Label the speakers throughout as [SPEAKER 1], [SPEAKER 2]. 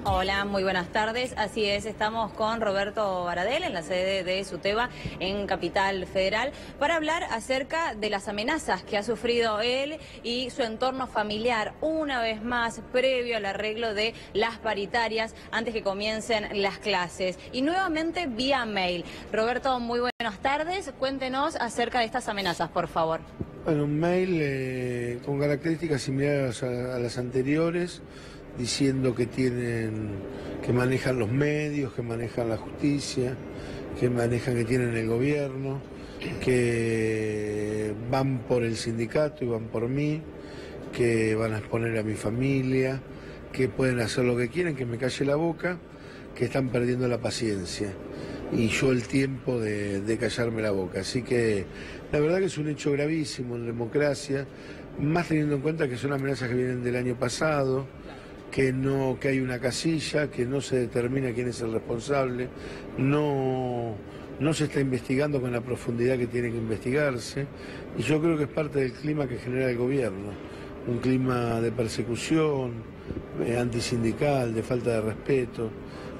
[SPEAKER 1] Hola, muy buenas tardes. Así es, estamos con Roberto Baradel en la sede de SUTEBA en Capital Federal para hablar acerca de las amenazas que ha sufrido él y su entorno familiar una vez más previo al arreglo de las paritarias antes que comiencen las clases y nuevamente vía mail. Roberto, muy buenas tardes. Cuéntenos acerca de estas amenazas, por favor.
[SPEAKER 2] Bueno, un mail con características similares a las anteriores, diciendo que manejan los medios, que manejan la justicia, que tienen el gobierno, que van por el sindicato y van por mí, que van a exponer a mi familia, que pueden hacer lo que quieren, que me calle la boca, que están perdiendo la paciencia y yo el tiempo de callarme la boca. Así que la verdad que es un hecho gravísimo en la democracia, más teniendo en cuenta que son amenazas que vienen del año pasado, que hay una casilla, que no se determina quién es el responsable, no se está investigando con la profundidad que tiene que investigarse, y yo creo que es parte del clima que genera el gobierno, un clima de persecución, antisindical, de falta de respeto.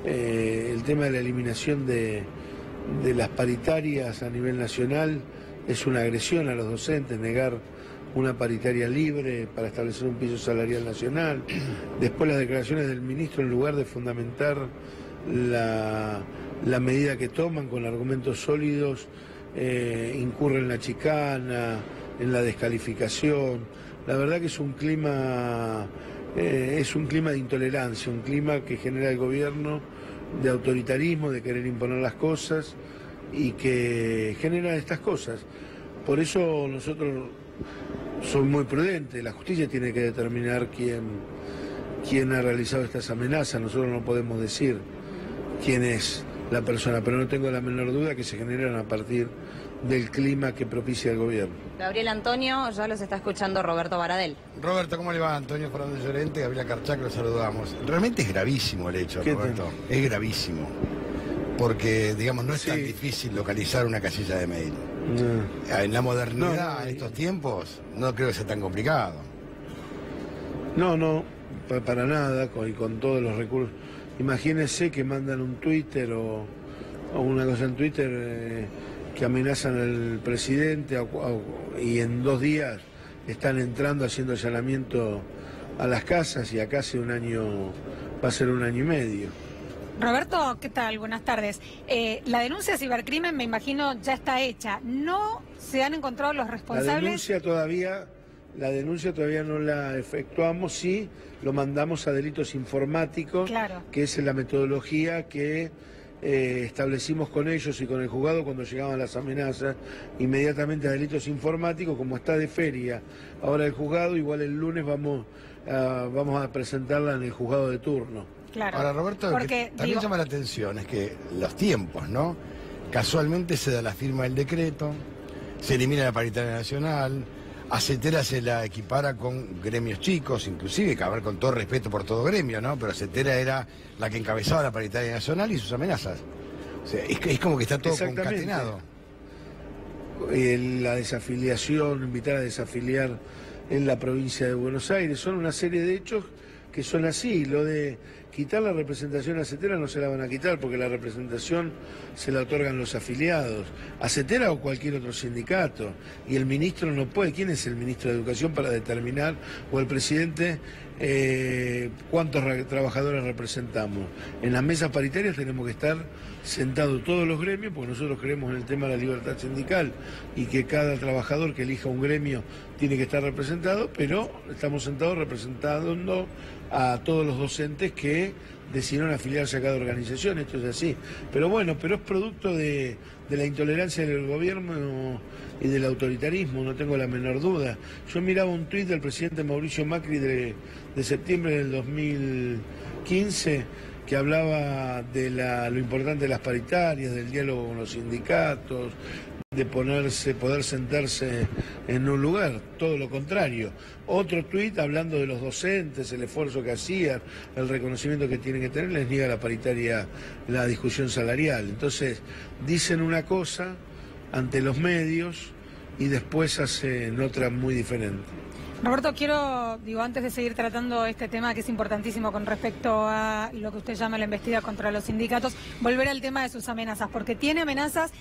[SPEAKER 2] El tema de la eliminación de las paritarias a nivel nacional es una agresión a los docentes, negar una paritaria libre para establecer un piso salarial nacional. Después las declaraciones del ministro, en lugar de fundamentar la medida que toman con argumentos sólidos, incurren en la chicana, en la descalificación. La verdad que es un clima de intolerancia, un clima que genera el gobierno de autoritarismo, de querer imponer las cosas y que genera estas cosas. Por eso nosotros somos muy prudentes, la justicia tiene que determinar quién ha realizado estas amenazas, nosotros no podemos decir quién es la persona, pero no tengo la menor duda que se generan a partir del clima que propicia el gobierno.
[SPEAKER 1] Gabriel Antonio, ya los está escuchando Roberto Baradel.
[SPEAKER 3] Roberto, ¿cómo le va? Antonio Fernández Llorente, Gabriela Carchac, los saludamos. Realmente es gravísimo el hecho, Roberto. Es gravísimo. Porque, digamos, no es tan difícil localizar una casilla de mail. No. En la modernidad, en estos tiempos, no creo que sea tan complicado.
[SPEAKER 2] No, para nada, y con todos los recursos. Imagínense que mandan un Twitter o una cosa en Twitter que amenazan al presidente y en 2 días están entrando haciendo allanamiento a las casas y acá hace un año, va a ser 1 año y medio.
[SPEAKER 4] Roberto, ¿qué tal? Buenas tardes. La denuncia de cibercrimen, me imagino, ya está hecha. ¿No se han encontrado los responsables?
[SPEAKER 2] La denuncia todavía no la efectuamos, sí lo mandamos a delitos informáticos,
[SPEAKER 4] claro,
[SPEAKER 2] que es la metodología que establecimos con ellos y con el juzgado cuando llegaban las amenazas, inmediatamente a delitos informáticos, como está de feria ahora el juzgado, igual el lunes vamos a presentarla en el juzgado de turno.
[SPEAKER 4] Claro.
[SPEAKER 3] Ahora, Roberto, porque también llama la atención es que los tiempos, ¿no? Casualmente se da la firma del decreto, se elimina la paritaria nacional, a CETERA se la equipara con gremios chicos, inclusive, caber con todo respeto por todo gremio, ¿no? Pero CETERA era la que encabezaba la paritaria nacional y sus amenazas. O sea, es como que está todo concatenado.
[SPEAKER 2] La desafiliación, invitar a desafiliar en la provincia de Buenos Aires, son una serie de hechos que son así. Lo de quitar la representación a CETERA no se la van a quitar porque la representación se la otorgan los afiliados, a CETERA o cualquier otro sindicato, y el ministro no puede. ¿Quién es el ministro de Educación para determinar, o el presidente, cuántos trabajadores representamos? En las mesas paritarias tenemos que estar sentados todos los gremios, porque nosotros creemos en el tema de la libertad sindical y que cada trabajador que elija un gremio tiene que estar representado, pero estamos sentados representando a todos los docentes que decidieron afiliarse a cada organización. Esto es así. Pero bueno, es producto de la intolerancia del gobierno y del autoritarismo, no tengo la menor duda. Yo miraba un tuit del presidente Mauricio Macri de septiembre del 2015 que hablaba de lo importante de las paritarias, del diálogo con los sindicatos, de poder sentarse en un lugar, todo lo contrario. Otro tuit hablando de los docentes, el esfuerzo que hacían, el reconocimiento que tienen que tener, les niega la paritaria, la discusión salarial. Entonces, dicen una cosa ante los medios y después hacen otra muy diferente.
[SPEAKER 4] Roberto, quiero, antes de seguir tratando este tema que es importantísimo con respecto a lo que usted llama la embestida contra los sindicatos, volver al tema de sus amenazas, porque tiene amenazas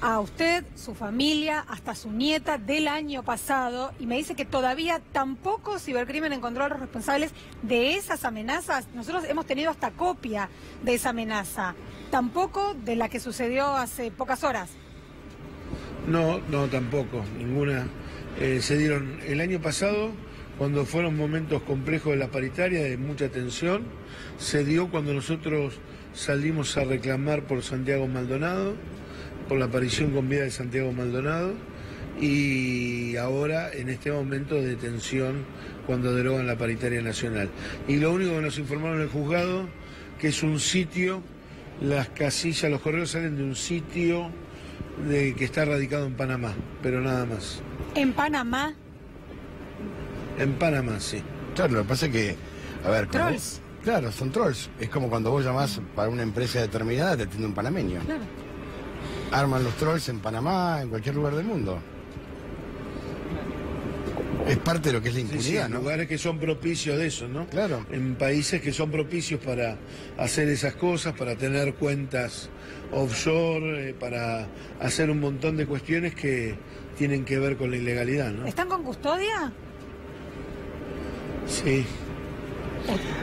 [SPEAKER 4] a usted, su familia, hasta su nieta del año pasado, y me dice que todavía tampoco Cibercrimen encontró a los responsables de esas amenazas. Nosotros hemos tenido hasta copia de esa amenaza, tampoco de la que sucedió hace pocas horas.
[SPEAKER 2] No, tampoco, ninguna. Se dieron el año pasado, cuando fueron momentos complejos de la paritaria, de mucha tensión, se dio cuando nosotros salimos a reclamar por Santiago Maldonado, por la aparición con vida de Santiago Maldonado, y ahora en este momento de tensión cuando derogan la paritaria nacional. Y lo único que nos informaron en el juzgado, que es un sitio, las casillas, los correos salen de un sitio que está radicado en Panamá, pero nada más.
[SPEAKER 4] ¿En Panamá?
[SPEAKER 2] En Panamá, sí.
[SPEAKER 3] Claro, lo que pasa es que, a ver...
[SPEAKER 4] ¿Trolls?
[SPEAKER 3] Claro, son trolls. Es como cuando vos llamás para una empresa determinada, te atiende un panameño.
[SPEAKER 4] Claro.
[SPEAKER 3] Arman los trolls en Panamá, en cualquier lugar del mundo. Es parte de lo que es la impunidad, ¿no?
[SPEAKER 2] Lugares que son propicios de eso, ¿no?
[SPEAKER 3] Claro.
[SPEAKER 2] En países que son propicios para hacer esas cosas, para tener cuentas offshore, para hacer un montón de cuestiones que tienen que ver con la ilegalidad, ¿no?
[SPEAKER 4] ¿Están con custodia?
[SPEAKER 2] Sí.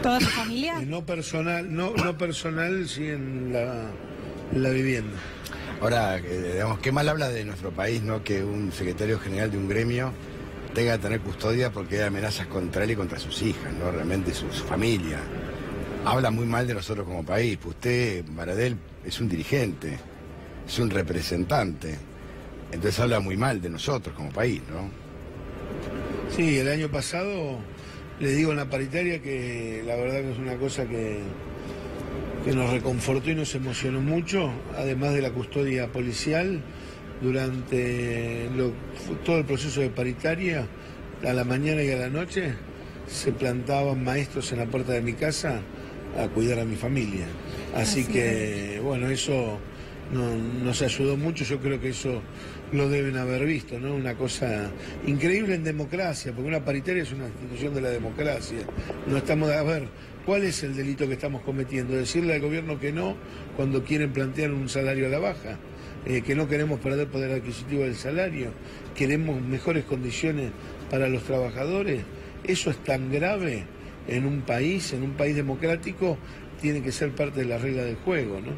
[SPEAKER 4] ¿Toda su familia?
[SPEAKER 2] No personal, sí en la vivienda.
[SPEAKER 3] Ahora, digamos, qué mal habla de nuestro país, ¿no? Que un secretario general de un gremio tenga que tener custodia porque hay amenazas contra él y contra sus hijas, ¿no? Realmente su familia. Habla muy mal de nosotros como país. Usted, Baradel, es un dirigente, es un representante. Entonces habla muy mal de nosotros como país, ¿no?
[SPEAKER 2] Sí, el año pasado le digo en la paritaria que la verdad que es una cosa que nos reconfortó y nos emocionó mucho, además de la custodia policial, durante todo el proceso de paritaria, a la mañana y a la noche, se plantaban maestros en la puerta de mi casa a cuidar a mi familia. Así que, bueno, eso nos ayudó mucho, yo creo que eso lo deben haber visto, ¿no? Una cosa increíble en democracia, porque una paritaria es una institución de la democracia. No estamos a ver, ¿cuál es el delito que estamos cometiendo? Decirle al gobierno que no cuando quieren plantear un salario a la baja, que no queremos perder poder adquisitivo del salario, queremos mejores condiciones para los trabajadores. Eso es tan grave en un país democrático, tiene que ser parte de la regla del juego, ¿no?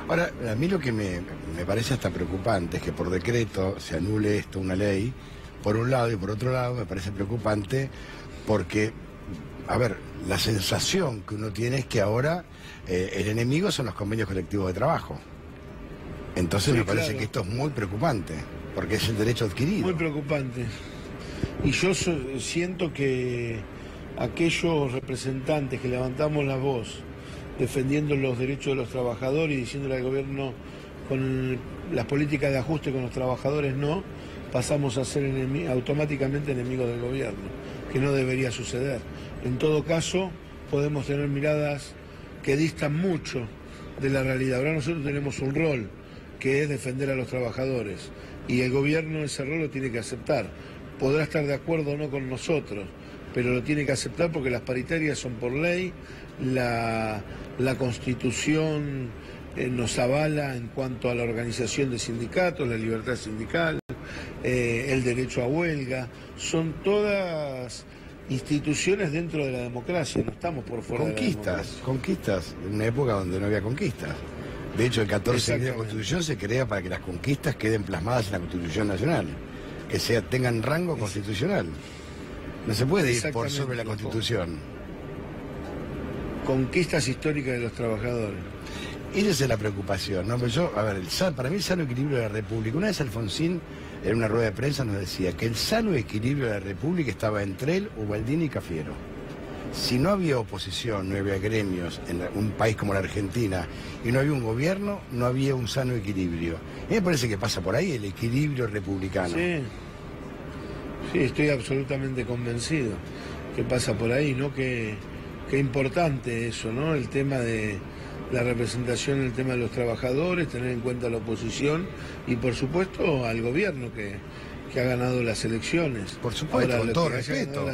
[SPEAKER 3] Ahora, a mí lo que me parece hasta preocupante es que por decreto se anule esto, una ley, por un lado, y por otro lado me parece preocupante porque, a ver, la sensación que uno tiene es que ahora el enemigo son los convenios colectivos de trabajo. Entonces
[SPEAKER 2] sí,
[SPEAKER 3] me parece
[SPEAKER 2] claro,
[SPEAKER 3] que esto es muy preocupante, porque es el derecho adquirido.
[SPEAKER 2] Muy preocupante. Y yo siento que aquellos representantes que levantamos la voz defendiendo los derechos de los trabajadores y diciéndole al gobierno con las políticas de ajuste con los trabajadores no, pasamos a ser automáticamente enemigos del gobierno, que no debería suceder. En todo caso, podemos tener miradas que distan mucho de la realidad. Ahora nosotros tenemos un rol, que es defender a los trabajadores, y el gobierno ese rol lo tiene que aceptar. Podrá estar de acuerdo o no con nosotros, pero lo tiene que aceptar porque las paritarias son por ley, la Constitución nos avala en cuanto a la organización de sindicatos, la libertad sindical, el derecho a huelga, son todas instituciones dentro de la democracia, no estamos por fuera de la democracia.
[SPEAKER 3] Conquistas, en una época donde no había conquistas. De hecho, el 14 de la Constitución se crea para que las conquistas queden plasmadas en la Constitución Nacional, que tengan rango constitucional. No se puede ir por sobre la Constitución.
[SPEAKER 2] Conquistas históricas de los trabajadores.
[SPEAKER 3] Esa es la preocupación, ¿no? Pero para mí el sano equilibrio de la República. Una vez Alfonsín, en una rueda de prensa, nos decía que el sano equilibrio de la República estaba entre él, Ubaldini y Cafiero. Si no había oposición, no había gremios en un país como la Argentina y no había un gobierno, no había un sano equilibrio. A mí me parece que pasa por ahí el equilibrio republicano.
[SPEAKER 2] Sí, estoy absolutamente convencido que pasa por ahí, ¿no? Qué importante eso, ¿no? El tema de la representación, el tema de los trabajadores, tener en cuenta la oposición y por supuesto al gobierno que que ha ganado las elecciones.
[SPEAKER 3] Por supuesto,
[SPEAKER 2] ahora,
[SPEAKER 3] con todo respeto.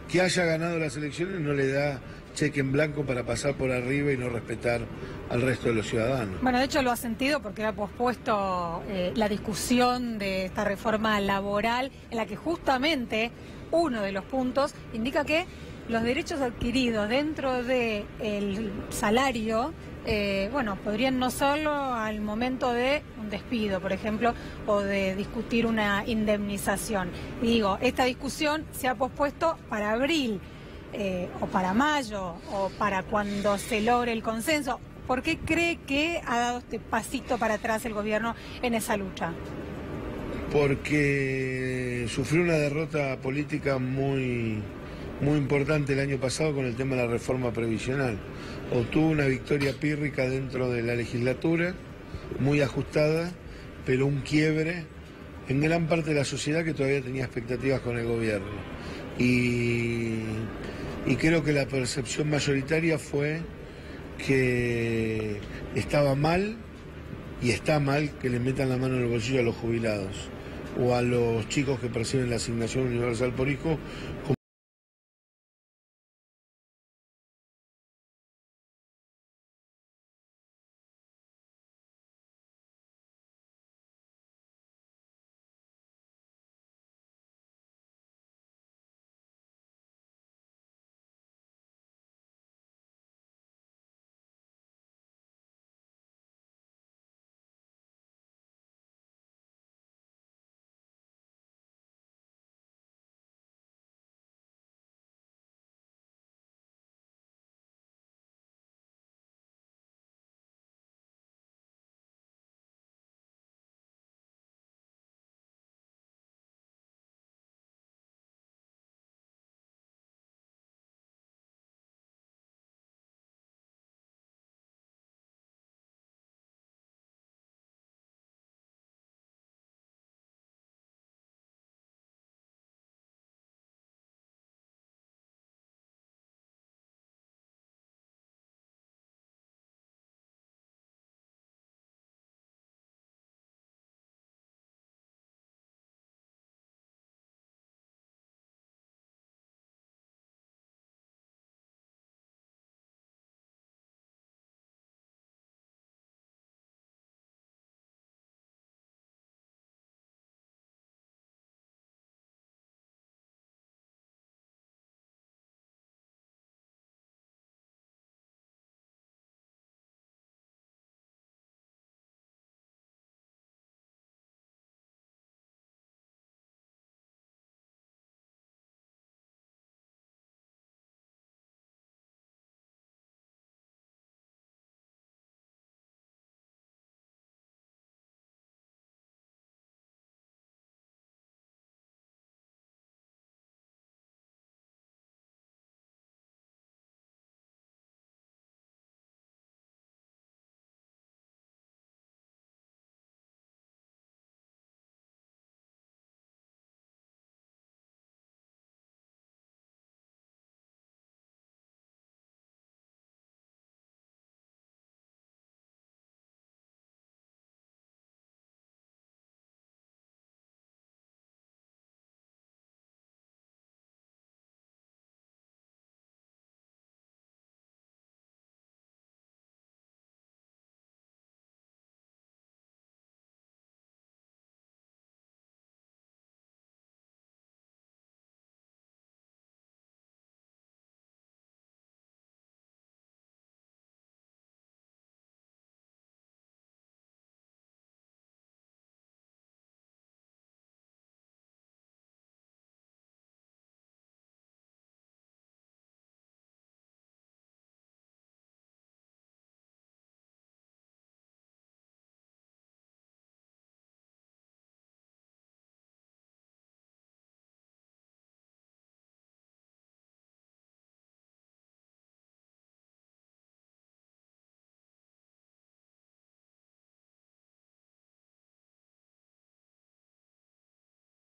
[SPEAKER 2] Que haya ganado las elecciones no le da cheque en blanco para pasar por arriba y no respetar al resto de los ciudadanos.
[SPEAKER 4] Bueno, de hecho lo ha sentido porque ha pospuesto la discusión de esta reforma laboral, en la que justamente uno de los puntos indica que los derechos adquiridos dentro del salario, bueno, podrían no solo al momento de un despido, por ejemplo, o de discutir una indemnización. Y digo, esta discusión se ha pospuesto para abril, o para mayo, o para cuando se logre el consenso. ¿Por qué cree que ha dado este pasito para atrás el gobierno en esa lucha?
[SPEAKER 2] Porque sufrió una derrota política muy importante el año pasado con el tema de la reforma previsional. Obtuvo una victoria pírrica dentro de la legislatura, muy ajustada, pero un quiebre en gran parte de la sociedad que todavía tenía expectativas con el gobierno. Y creo que la percepción mayoritaria fue que estaba mal, y está mal, que le metan la mano en el bolsillo a los jubilados o a los chicos que perciben la asignación universal por hijo.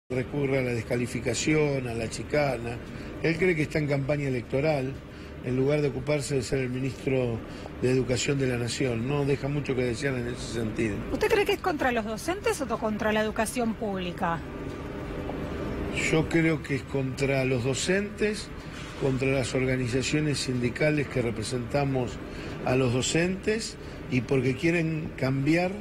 [SPEAKER 2] Recurre a la descalificación, a la chicana. Él cree que está en campaña electoral, en lugar de ocuparse de ser el ministro de Educación de la Nación. No deja mucho que desear en ese sentido.
[SPEAKER 4] ¿Usted cree que es contra los docentes o contra la educación pública?
[SPEAKER 2] Yo creo que es contra los docentes, contra las organizaciones sindicales que representamos a los docentes y porque quieren cambiar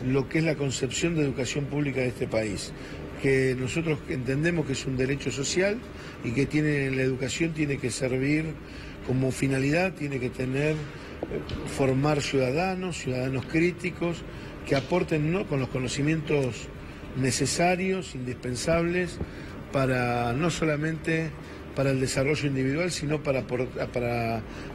[SPEAKER 2] lo que es la concepción de educación pública de este país, que nosotros entendemos que es un derecho social y que la educación tiene que servir como finalidad, tiene que formar ciudadanos críticos que aporten, ¿no?, con los conocimientos necesarios, indispensables, para no solamente para el desarrollo individual, sino para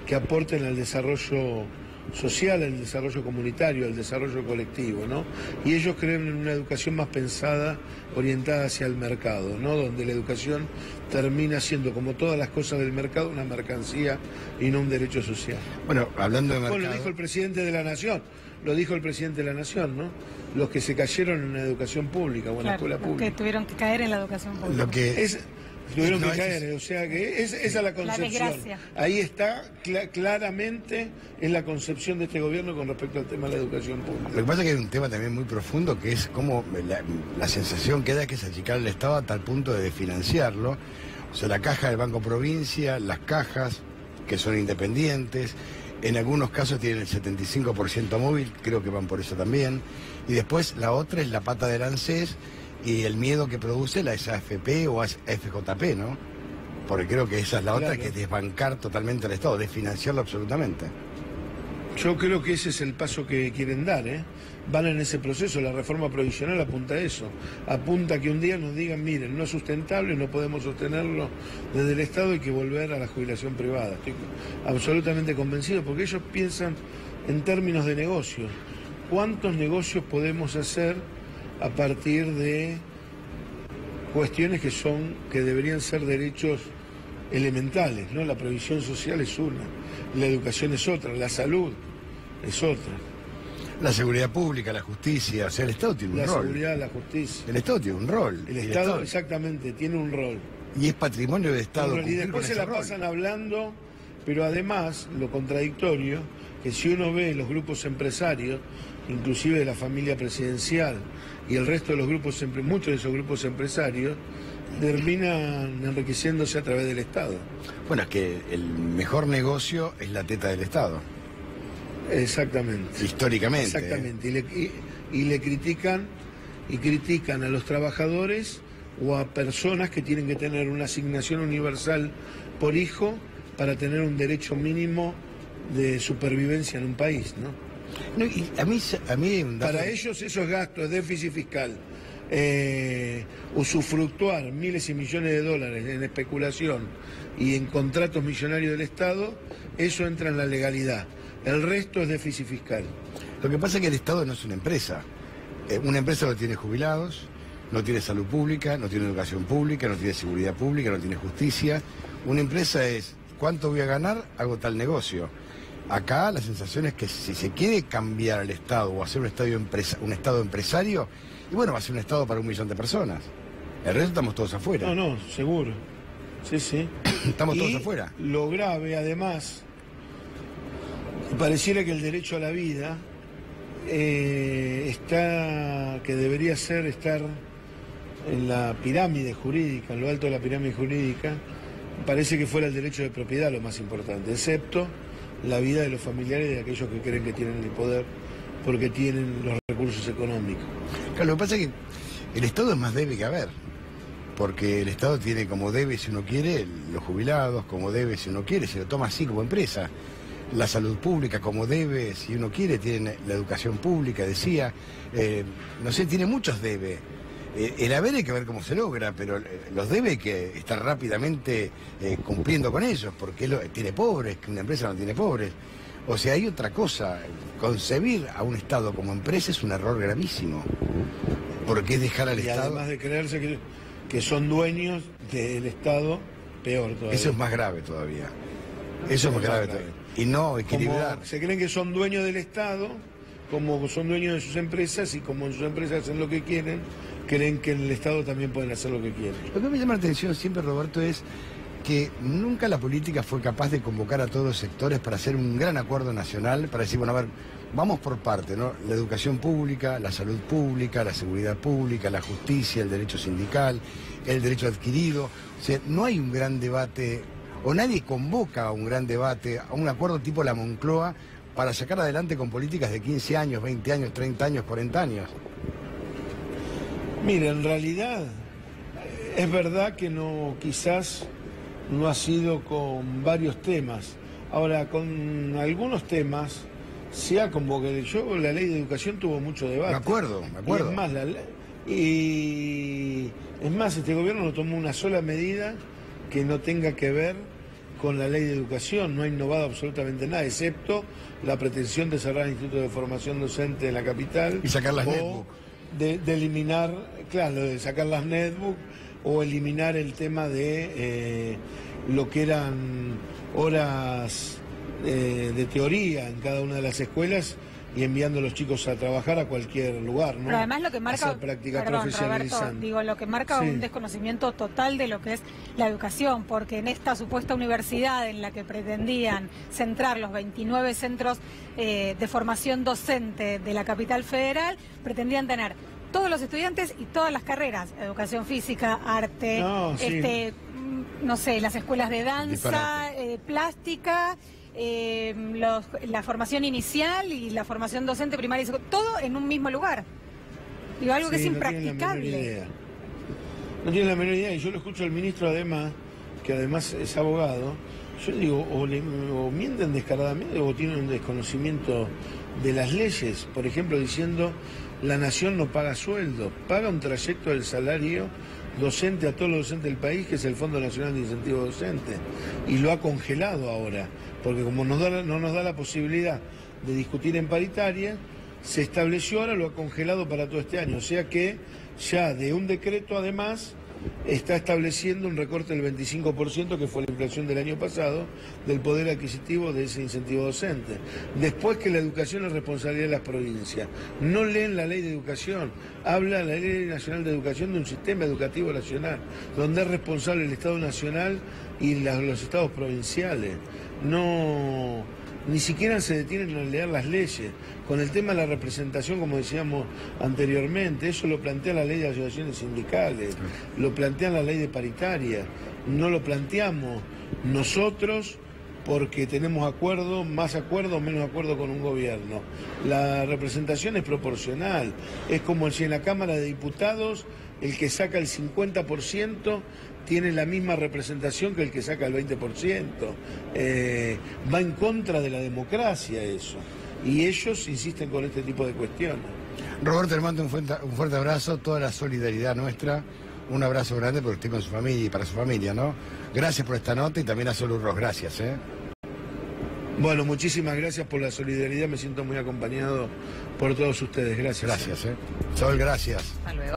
[SPEAKER 2] que aporten al desarrollo social, al desarrollo comunitario, al desarrollo colectivo, ¿no? Y ellos creen en una educación más pensada, orientada hacia el mercado, ¿no? Donde la educación termina siendo, como todas las cosas del mercado, una mercancía y no un derecho social.
[SPEAKER 3] Bueno, hablando de mercado...
[SPEAKER 2] Lo dijo el presidente de la Nación, ¿no? Los que se cayeron en la educación pública o en la escuela pública.
[SPEAKER 4] Los que tuvieron que caer en la educación pública.
[SPEAKER 2] Tuvieron que caer, o sea que esa es la concepción. Ahí está claramente en la concepción de este gobierno con respecto al tema de la educación pública.
[SPEAKER 3] Lo que pasa es que hay un tema también muy profundo, que es como la sensación que da que es achicar el Estado a tal punto de desfinanciarlo. O sea, la caja del Banco Provincia, las cajas que son independientes, en algunos casos tienen el 75% móvil, creo que van por eso también. Y después la otra es la pata del ANSES y el miedo que produce la AFP o FJP, ¿no? Porque creo que esa es la otra, que es desbancar totalmente al Estado, desfinanciarlo absolutamente.
[SPEAKER 2] Yo creo que ese es el paso que quieren dar, ¿eh? Van en ese proceso, la reforma provisional apunta a eso, apunta a que un día nos digan, miren, no es sustentable, no podemos sostenerlo desde el Estado, hay que volver a la jubilación privada. Estoy absolutamente convencido, porque ellos piensan en términos de negocios. ¿Cuántos negocios podemos hacer a partir de cuestiones que deberían ser derechos elementales, ¿no? La previsión social es una, la educación es otra, la salud es otra.
[SPEAKER 3] La seguridad pública, la justicia, o sea, el Estado tiene un rol.
[SPEAKER 2] La seguridad, la justicia.
[SPEAKER 3] El Estado tiene un rol.
[SPEAKER 2] El Estado exactamente tiene un rol.
[SPEAKER 3] Y es patrimonio del Estado.
[SPEAKER 2] Y después se la pasan hablando, pero además, lo contradictorio, que si uno ve los grupos empresarios, inclusive de la familia presidencial y el resto de los grupos, muchos de esos grupos empresarios, terminan enriqueciéndose a través del Estado.
[SPEAKER 3] Bueno, es que el mejor negocio es la teta del Estado.
[SPEAKER 2] Exactamente.
[SPEAKER 3] Históricamente.
[SPEAKER 2] Exactamente. Y le critican a los trabajadores o a personas que tienen que tener una asignación universal por hijo para tener un derecho mínimo de supervivencia en un país, ¿no?
[SPEAKER 3] No, y a mí
[SPEAKER 2] para ellos eso es gasto, es déficit fiscal. Usufructuar miles y millones de dólares en especulación y en contratos millonarios del Estado, eso entra en la legalidad. El resto es déficit fiscal.
[SPEAKER 3] Lo que pasa es que el Estado no es una empresa. Una empresa no tiene jubilados, no tiene salud pública, no tiene educación pública, no tiene seguridad pública, no tiene justicia. Una empresa es, ¿cuánto voy a ganar? Hago tal negocio. Acá la sensación es que si se quiere cambiar al Estado o hacer un Estado empresario, y bueno, va a ser un Estado para 1 millón de personas. El resto estamos todos afuera.
[SPEAKER 2] No, seguro. Sí.
[SPEAKER 3] Estamos todos afuera.
[SPEAKER 2] Lo grave, además, pareciera que el derecho a la vida que debería estar en la pirámide jurídica, en lo alto de la pirámide jurídica, parece que fuera el derecho de propiedad lo más importante, excepto la vida de los familiares y de aquellos que creen que tienen el poder porque tienen los recursos económicos.
[SPEAKER 3] Claro, lo que pasa es que el Estado es más débil que haber, porque el Estado tiene como debe, si uno quiere, los jubilados, como debe, si uno quiere, se lo toma así como empresa. La salud pública, como debe, si uno quiere, tiene la educación pública, decía, no sé, tiene muchos debe. El haber hay que ver cómo se logra, pero los debe hay que estar rápidamente cumpliendo con ellos, porque tiene pobres, que una empresa no tiene pobres. O sea, hay otra cosa. Concebir a un Estado como empresa es un error gravísimo, porque es dejar al Estado...
[SPEAKER 2] Además de creerse que son dueños del Estado, peor todavía.
[SPEAKER 3] Eso es más grave todavía. Eso es más grave todavía. Y no equilibrar.
[SPEAKER 2] Se creen que son dueños del Estado, como son dueños de sus empresas, y como en sus empresas hacen lo que quieren, creen que en el Estado también pueden hacer lo que quieren.
[SPEAKER 3] Lo que me llama la atención siempre, Roberto, es que nunca la política fue capaz de convocar a todos los sectores para hacer un gran acuerdo nacional, para decir, bueno, a ver, vamos por parte, ¿no? La educación pública, la salud pública, la seguridad pública, la justicia, el derecho sindical, el derecho adquirido. O sea, no hay un gran debate, o nadie convoca a un gran debate, a un acuerdo tipo la Moncloa, para sacar adelante con políticas de 15 años, 20 años, 30 años, 40 años.
[SPEAKER 2] Mire, en realidad es verdad que quizás no ha sido con varios temas. Ahora, con algunos temas se ha convocado. La ley de educación tuvo mucho debate.
[SPEAKER 3] Me acuerdo.
[SPEAKER 2] Y es más, este gobierno no tomó una sola medida que no tenga que ver con la ley de educación. No ha innovado absolutamente nada, excepto la pretensión de cerrar el Instituto de Formación Docente en la capital.
[SPEAKER 3] Y sacar las netbook.
[SPEAKER 2] De eliminar, claro, de sacar las netbook o eliminar el tema de lo que eran horas de teoría en cada una de las escuelas y enviando a los chicos a trabajar a cualquier lugar, ¿no?
[SPEAKER 4] Pero además lo que marca,
[SPEAKER 2] profesionalizante.
[SPEAKER 4] Lo que marca
[SPEAKER 2] Sí.
[SPEAKER 4] un desconocimiento total de lo que es la educación, porque en esta supuesta universidad en la que pretendían centrar los 29 centros de formación docente de la capital federal, pretendían tener todos los estudiantes y todas las carreras, educación física, arte, no sé, las escuelas de danza, plástica, la formación inicial y la formación docente primaria y secundaria, todo en un mismo lugar. Digo, algo que es impracticable.
[SPEAKER 2] No tiene la menor idea, y yo lo escucho al ministro además, que además es abogado. Yo digo, o mienten descaradamente o tienen un desconocimiento de las leyes, por ejemplo, diciendo la nación no paga sueldo, paga un trayecto del salario docente a todos los docentes del país, que es el Fondo Nacional de Incentivo Docente, y lo ha congelado ahora, porque como no nos da la posibilidad de discutir en paritaria, se estableció, ahora lo ha congelado para todo este año, o sea que ya de un decreto además está estableciendo un recorte del 25%, que fue la inflación del año pasado, del poder adquisitivo de ese incentivo docente. Después, que la educación es responsabilidad de las provincias. No leen la ley de educación, habla la Ley Nacional de Educación de un sistema educativo nacional, donde es responsable el Estado Nacional y los estados provinciales. Ni siquiera se detienen a leer las leyes. Con el tema de la representación, como decíamos anteriormente, eso lo plantea la ley de asociaciones sindicales, lo plantea la ley de paritaria, no lo planteamos nosotros porque tenemos más acuerdo o menos acuerdo con un gobierno. La representación es proporcional, es como si en la Cámara de Diputados el que saca el 50% tiene la misma representación que el que saca el 20%. Va en contra de la democracia eso. Y ellos insisten con este tipo de cuestiones.
[SPEAKER 3] Roberto, le mando un fuerte abrazo, toda la solidaridad nuestra. Un abrazo grande por usted con su familia y para su familia, ¿no? Gracias por esta nota y también a Sol Urroz, gracias, ¿eh?
[SPEAKER 2] Bueno, muchísimas gracias por la solidaridad, me siento muy acompañado por todos ustedes. Gracias.
[SPEAKER 3] Gracias, ¿eh? Sol, gracias.
[SPEAKER 1] Hasta luego.